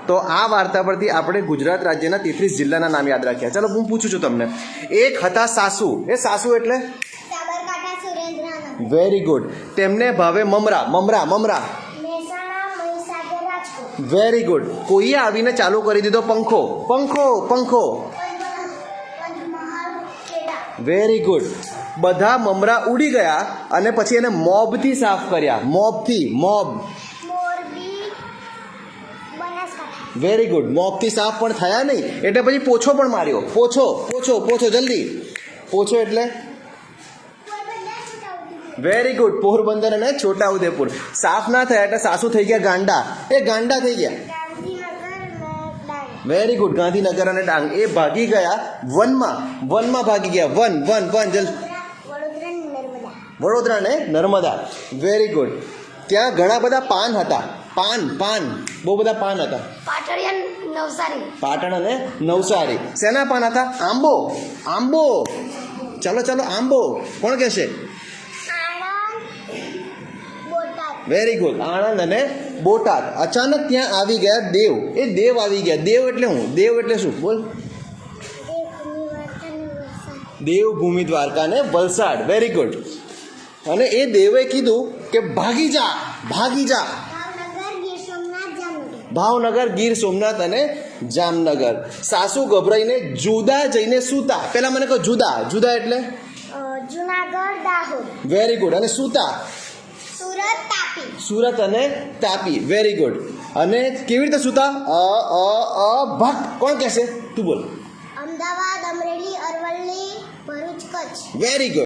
તો આ વાર્તા પરથી આપણે ગુજરાત રાજ્યના 33 જિલ્લાના નામ યાદ રાખ્યા. ચાલો હું પૂછું છું તમને. એક હતા સાસુ. એ સાસુ એટલે સાબરકાંઠા સુરેન્દ્રનગર. Very good. તેમને ભાવે મમરા. મમરા મમરા મહેસાણા મહીસાગર રાજકોટ. Very good. કોઈએ આવીને ચાલુ કરી દીધો પંખો. પંખો પંખો પંચમહાલ ખેડા. Very good. બધા મમરા ઉડી ગયા અને પછી એને મોબથી સાફ કર્યા. મોબથી. Mob. Morbi Banaskantha. Very good. મોબથી સાફ પણ થયા નહીં એટલે પછી પોછો પણ માર્યો. પોછો પોછો પોછો જલ્દી. પોછો એટલે વેરી ગુડ. પોરબંદર અને છોટાઉદેપુર. સાફ ના થયા એટલે સાસુ થઈ ગયા ગાંડા. એ ગાંડા થઈ ગયા. ગાંધીનગર અને ડાંગ. Very good. ગાંધીનગર અને ડાંગ. એ ભાગી ગયા વનમાં. વનમાં ભાગી ગયા. વન વન વન જલ વડોદરા નર્મદા. વડોદરા ને નર્મદા. Very good. ત્યાં ઘણા બધા પાન હતા. પાન પાન બહુ બધા પાન હતા. પાટણિયા નવસારી. પાટણ અને નવસારી. શેના પાન હતા? આંબો. આંબો. ચાલો ચાલો આંબો. કોણ કહેશે? આણંદ બોટાદ. Very good. આણંદ અને બોટાદ. અચાનક ત્યાં આવી ગયા દેવ. એ દેવ આવી ગયા. દેવ એટલે હું? દેવ એટલે શું? બોલ. દેવભૂમિ દ્વારકા ને વલસાડ. Very good. અને એ દેવે કીધું કે ભાગી જા ભાગી જા. ભાવનગર ગીર સોમનાથ જામનગર. ભાવનગર ગીર સોમનાથ અને જામનગર. સાસુ ગભરાઈને જુદા જઈને સૂતા. પેલા મને કહો જુદા. જુદા એટલે જુનાગઢ દાહોદ. Very good. અને સૂતા સુરત તાપી. સુરત અને તાપી. Very good. અને કેવી રીતે સૂતા? ભક્ત. કોણ કહેશે? તું બોલ. અમદાવાદ અમરેલી અરવલ્લી ભરૂચ કચ્છ. Very good.